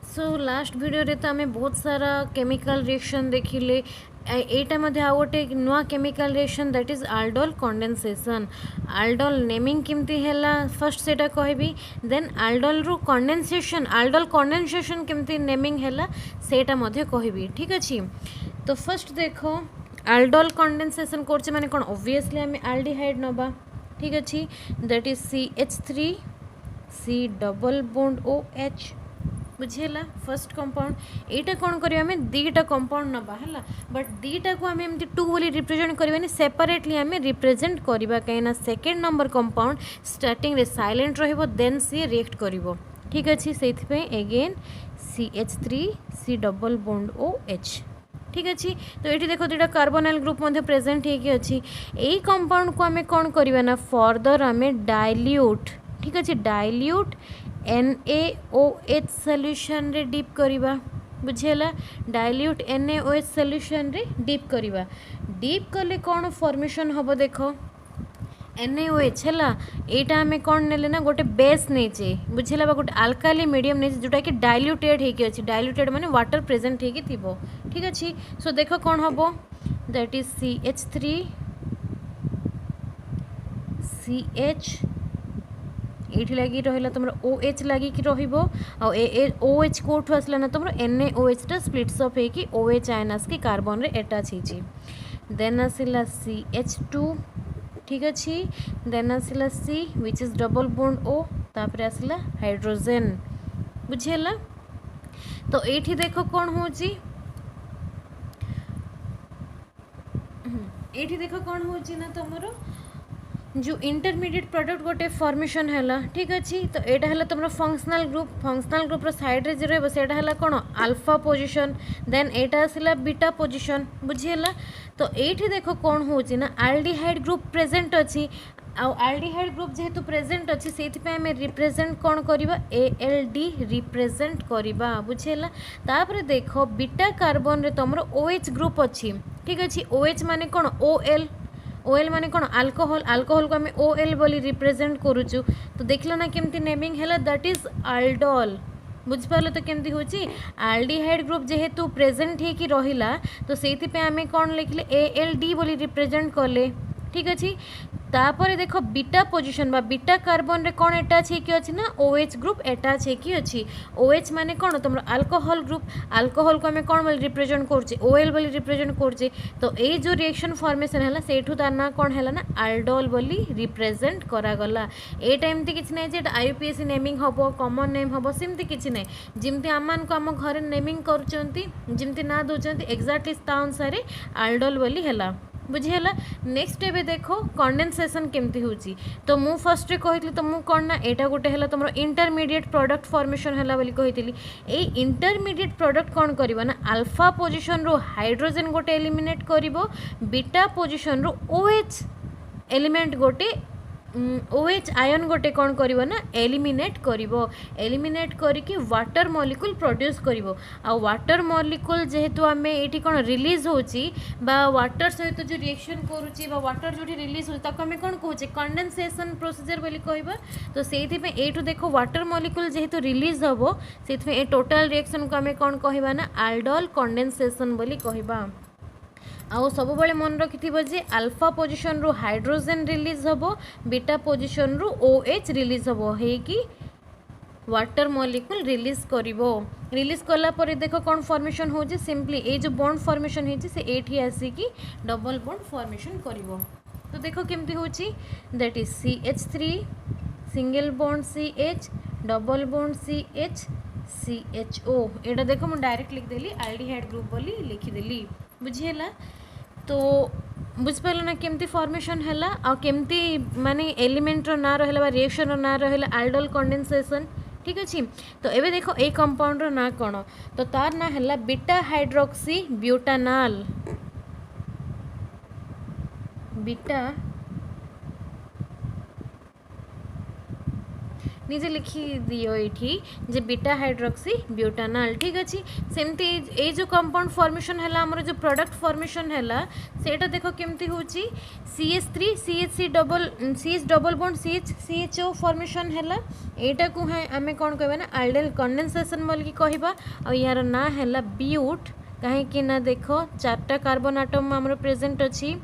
So last video रे तो आम बहुत सारा केमिकल रिएक्शन देखिले। एटा मध्ये आउ गोटे नुआ chemical reaction that is aldol condensation. Aldol naming केमती हैला फर्स्ट सेटा कहबी, देन आल्डोल रु कंडेंसेशन केमती नेमिंग हैला सेटा मध्ये कहबी। ठीक अछि, तो फर्स्ट देखो आल्डोल कंडेंसेशन करछे माने कोन, ऑब्वियसली आम आल्डिहाइड नबा। ठीक अछि, that is CH3 C double bond OH बुझेला फर्स्ट कंपाउंड। एटा कौन करिया हमें दीटा कंपाउंड नबा है, बट दीटा को हमें एमती टू बोली रिप्रेजेंट करबानी, सेपरेटली हमें रिप्रेजेंट करबा कहीं सेकेंड नंबर कंपाउंड स्टार्टिंग रे साइलेंट रहिबो देन सी रिएक्ट करिवो। ठीक अछि, सेथि पे again CH3 C double bond OH। ठीक अच्छे, तो ये देखो दुटा कार्बोनाइल ग्रुप मध्य प्रेजेंट होगी अच्छी। यही कंपाउंड को आम कौन करवा ना फर्दर आम डाइल्यूट। ठीक अच्छे, डाइल्यूट NaOH सॉल्यूशन रे डिप करवा। बुझेला, डाइल्यूट NaOH सॉल्यूशन रे डिप करवा। डिप कले कौन फॉर्मेशन हम देखो NaOH है, यहाँ आम कौन ने ना गोटे बेस नहींचे। बुझेला, गोटे आल्काली मीडियम नहीं जोटा कि डाइल्यूटेड होगी। डाइल्यूटेड माने वाटर प्रेजेंट होगी थी। ठीक अच्छे, सो देख कौन हम दैट इज CH3 CH ये लगी रहा तुम OH लगी OH कौटू आसला ना तुम NaOH टा स्प्लिट्स अप होगी OH आयन आसकी कार्बन रे अटैच होगी। देन आसला CH2। ठीक अच्छे, देन आसला C which is double bond O, तापर आसला हाइड्रोजन। बुझेला, तो ये देखो कौन हो ये देखो कौन हो ना तुमरो जो इंटरमीडिएट प्रोडक्ट गोटे फॉर्मेशन है। ठीक अच्छे, तो यहाँ है तुम फंक्शनल ग्रुप साइड रे जो रहा कौन अल्फा पोजिशन, देन यहाँ आसला बीटा पोजिशन। बुझीगला, तो ये देखो कौन हो ना आल्डिहाइड ग्रुप प्रेजेंट अच्छी। आल्डिहाइड ग्रुप जेहेतु प्रेजेंट अच्छी से रिप्रेजेंट कौन करवा ALD रिप्रेजेंट करवा। बुझेला, तापर देख बीटा कार्बन रे तुम OH ग्रुप अच्छी। ठीक अच्छे, OH माने कौन OL माने कौन अल्कोहल को आम OL बोली रिप्रेजेंट करुचु। तो देखल ना केमती नेमिंग है, दैट इज आल्डोल। बुझिपारे तो केमती होची आल्डिहाइड ग्रुप जेहेतु प्रेजेंट ही रहिला तो सेति पे आमे कौन लिखले ALD बोली रिप्रेजेंट कले। ठीक अच्छे, तापर देख बीटा पोजिशन बा बीटा कार्बन रे कौन अटैच होकी अच्छी ना OH ग्रुप अटैच होकी अच्छी। OH माने कौन तुम अल्कोहल ग्रुप, अल्कोहल को आम कौन बोली रिप्रेजेंट करछे OL बोली रिप्रेजेंट करछे। तो ये जो रिएक्शन फॉर्मेशन है सेठू तार ना कौन है ना आल्डोल बोली रिप्रेजेंट करागला। एटा एमती किछि नै जे IUPAC नेमिंग हबो कॉमन नेम हबो सेमती किछि नै, जिमती आमान को आम घर नेमिंग करचंती जिमती ना दोचंती एक्जाक्टली ता अनुसार आल्डोल बोली हैला। बुझीगला, नेक्स्ट एबे देखो कंडेंसेशन केमती होची। तो मु फर्स्ट रे कहितली तुमको कौन ना एटा गोटे है तुम इंटरमीडिएट प्रोडक्ट फॉर्मेशन है बोली कहितली। ए इंटरमीडिएट प्रोडक्ट कौन करबा ना अल्फा पोजिशन रो हाइड्रोजन गोटे एलिमिनेट करिवो, बीटा पोजिशन रो OH एलिमेंट गोटे OH आयन गोटे कौन करिवो ना एलिमिनेट करिवो। एलिमिनेट करिकी वाटर मॉलिक्यूल प्रोड्यूस करिवो। आ वाटर मॉलिक्यूल जेहेतु आमे एठी कौन रिलीज होची बा वाटर सहित जो रिएक्शन करूची बा वाटर जोठी रिलीज होची ताको आमे कौन कहूचे कंडेंसेशन प्रोसीजर बोली कहबा। तो सेथि पे एठू देखो वाटर मॉलिक्यूल जेहेतु रिलीज हबो सेथि पे ए टोटल रिएक्शन को आमे कौन कहबा ना आल्डोल कंडेंसेशन बोली कहबा। आउ सब बड़े मन रखि जे अल्फा पोजिशन रु हाइड्रोजन रिलीज हबो, बीटा पोजिशन रु OH रिलीज हबो हेकी वाटर मॉलिक्यूल रिलीज करिवो। रिलीज कला पर देखो कौन फॉर्मेशन हो सिंपली ए जो बॉन्ड फॉर्मेशन है से एठी आसिकी डबल बॉन्ड फॉर्मेशन करिवो। तो देखो केमती होची that is CH3 single bond CH double bond CH CHO। एटा देखो मैं डायरेक्ट लिखदेली आल्डिहाइड ग्रुप बोली लिखिदेली। बुझीगला, तो बुझिपार ना केमती फॉर्मेशन है आ केमती माने एलिमेंट रो ना रहला रिएक्शन रो ना रहला आल्डोल कंडेंसेशन। ठीक अच्छे, तो एबे देखो ए कंपाउंड रो ना कौन, तो तार ना है बीटा हाइड्रोक्सी ब्यूटानॉल। बीटा निजे लिखि दियो ये जे बीटा हाइड्रोक्सी ब्यूटानल। ठीक अच्छे सेमती ये जो कंपाउंड फॉर्मेशन है आमर जो प्रोडक्ट फॉर्मेशन है सेटा देख केमती हूँ CH3 CH CH double bond CHO formation है एटा को आम कौन कह ना आल्डेल कंडेंसेशन बोलिकी कहवा आ यार ना है ब्यूट कहीं ना देख 4टा कार्बन आटम आमर प्रेजेंट अच्छी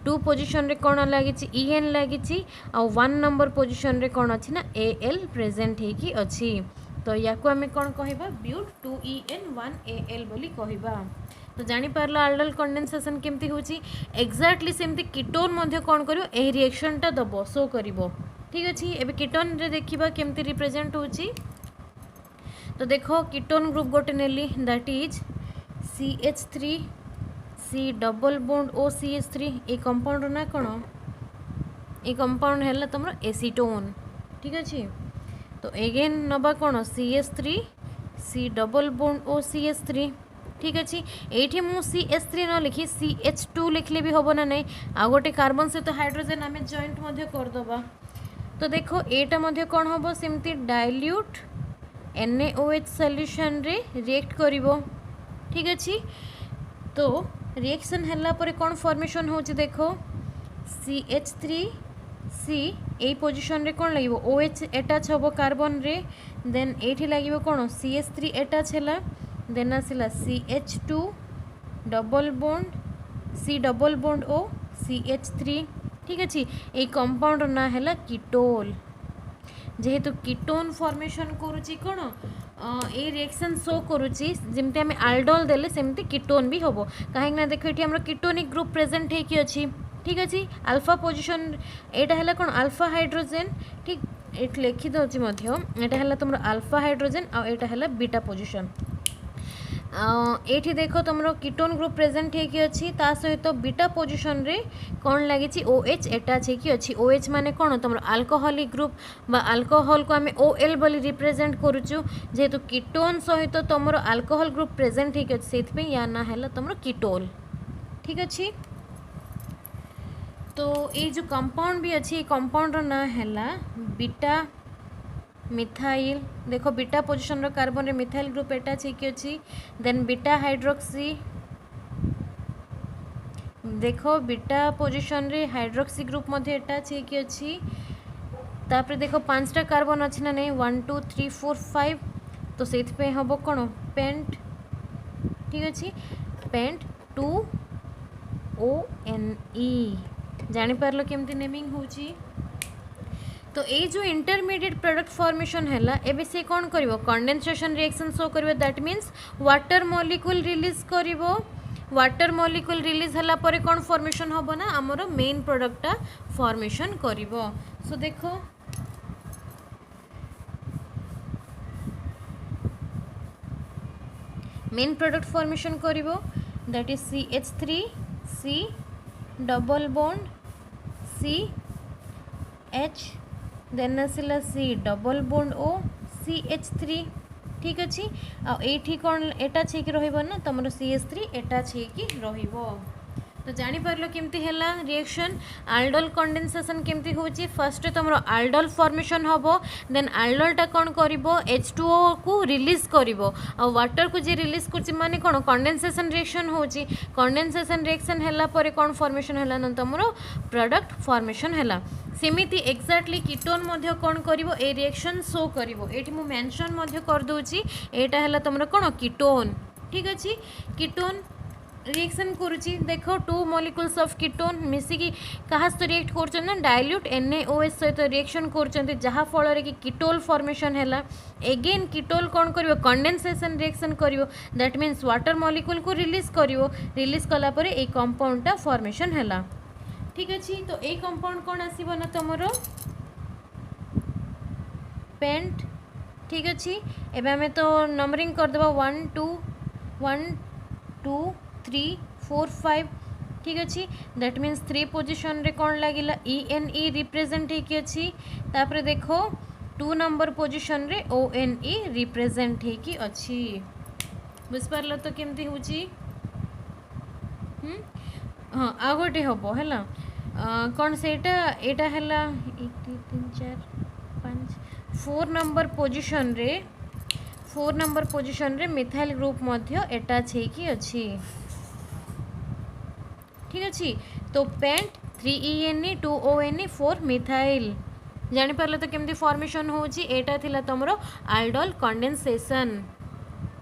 2 पोजिशन रे कौन लगी EN लगी आ 1 नंबर पोजिशन रे कौन अच्छी ना AL प्रेजेंट होगी अच्छी तो या आम कौन कहवा ब्यूट 2EN 1AL बोली कहवा। तो जानीपार आल्डल कंडेंसेशन केमती हूँ एक्जाक्टली सेमती कीटोन मध्य कौन करियो ए रिएक्शनटा दब शो करिवो। ठीक अच्छे एबे कीटोन रे देखिबा केमती रिप्रेजेंट होची तो देखो कीटोन ग्रुप गोटे नेली that is CH3 C double bond O CH3 ए कंपाउंड ना कौन ए कंपाउंड है तुम एसीटोन। ठीक अच्छे तो एगेन नबा कौन CH3 C double bond O CH3। ठीक अच्छे ये मुझे CH3 न लिखी CH2 लिखले भी हम ना नहीं आ गोटे कार्बन सहित हाइड्रोजन आम जॉइंट करदे। तो देखो यहाँ कौन हम सेमती डाइल्यूट NaOH सॉल्यूशन रे रिएक्ट करिवो। ठीक अच्छे तो रिएक्शन है पर कौन फॉर्मेशन हो देखो CH3C ए पोजिशन रे कौन लगे OH एटाच हम कार्बन रे देन ये लगे कौन CH3 एटाच है देन आसला CH2 double bond C double bond O CH3। ठीक अच्छे ये कंपाउंड ना है कीटोल जेहेतु कीटोन फॉर्मेशन करुच्ची कौन ए रिएक्शन शो करुच्ची जमती आम आल्डोल देले सेमती कीटोन भी हम कहीं देखो ये आम कीटोनिक ग्रुप प्रेजेंट होकी अच्छी। ठीक अच्छे अल्फा पोजिशन एटा है कौन अल्फा हाइड्रोजेन। ठीक ये लिखि दूसरी यहाँ है तुम अल्फा हाइड्रोजेन आटा है बीटा पोजिशन। ये देख तुम कीटोन ग्रुप प्रेजेंट होकी अच्छी ता सहित बीटा पोजिशन रे कौन लगी OH एटाच होकी अच्छी। OH माने कौन तुम अल्कोहलिक ग्रुप बा अल्कोहल को आम OL बोली रिप्रेजेंट करुचु जेहेतु कीटोन सहित तुम अल्कोहल ग्रुप प्रेजेंट होकी अच्छी से या ना है तुम कीटोल। ठीक अच्छे तो ये जो कंपाउंड भी अच्छी कंपाउंड ना है बीटा मिथाइल। देखो बीटा पोजिशन कार्बन रे मिथाइल ग्रुप एटाच होकी अच्छी देन बीटा हाइड्रोक्सी देखो बीटा पोजिशन रे हाइड्रोक्सी ग्रुप मध्य एटाच होकी अच्छी तापर देखो 5टा कार्बन अच्छी ना नहीं 1 2 3 4 5 तो से हम कौन पेंट। ठीक अच्छे पेंट 2ONe जानीपार केमती नेमिंग होची। तो ये जो इंटरमीडिएट प्रोडक्ट फॉर्मेशन है एबे से कौन करिवो कंडेंसेशन रिएक्शन शो करिवो that means water molecule release करिवो। वाटर मॉलिक्यूल रिलीज हला परे कौन फॉर्मेशन होबो ना हमरो मेन प्रोडक्टटा फॉर्मेशन करिवो। सो देखो मेन प्रोडक्ट फॉर्मेशन करिवो that is CH3 C double bond CH then आसला C double bond O CH3। ठीक अच्छे आठी कौन एटाच होकी रहा तुम CH3 एटाच होकी रहिबो। तो जानीपार केमती है रिएक्शन आल्डोल कंडेंसेशन केमती होची फर्स्ट तुम आल्डोल फॉर्मेशन हम देन आल्डोलटा कौन करिवो H2O को रिलीज करिवो आ वाटर को जे रिलीज करछि माने कौन कंडेंसेशन रिएक्शन होची। कंडेंसेशन रिएक्शन है पर कौन फॉर्मेशन है ना तुम प्रोडक्ट फॉर्मेशन है सेमिति एक्जाक्टली कीटोन मध्य कौन करिवो ए रिएक्शन शो करिवो। एठी मु मेंशन मध्य कर दोची एटा हला तुमरा कौन कीटोन। ठीक अच्छे कीटोन रिएक्शन करुच्ची देखो 2 मॉलिक्यूल्स ऑफ कीटोन मिसिकी कहा सहित रिएक्ट कर डाइल्यूट NaOH सहित रिएक्शन कर जहाँ फल कि कीटोल फॉर्मेशन है। एगेन कीटोल कौन करिवो कंडेंसेशन रिएक्शन करिवो दैट मीन्स वाटर मॉलिक्यूल को रिलीज करिवो रिलीज कला परे ए कंपाउंडटा फॉर्मेशन है। ठीक अच्छे तो ए कंपाउंड कौन आसीबो ना तुमरो पेंट। ठीक अच्छे एबे हमें तो नंबरिंग कर देबा 1 2 1 2 3 4 5। ठीक अच्छे दैट मीन्स 3 पोजिशन रे कौन लगिला ENE रिप्रेजेंट होकी अच्छी तापर देखो 2 नंबर पोजिशन रे ONE रिप्रेजेंट होकी अच्छी। बुझिपारल तो केमती होची हाँ आ गोटे हम है कौन से एटा है 1 2 3 4 5 4 नंबर पोजिशन रे मिथाइल ग्रुप मध्य अटैच होगी अच्छी। ठीक अच्छे तो पेंट 3ENE 2ONE 4 मिथाइल जानी पारले तो केमती फॉर्मेशन होची एटा थिला तमरो आल्डोल कंडेंसेशन।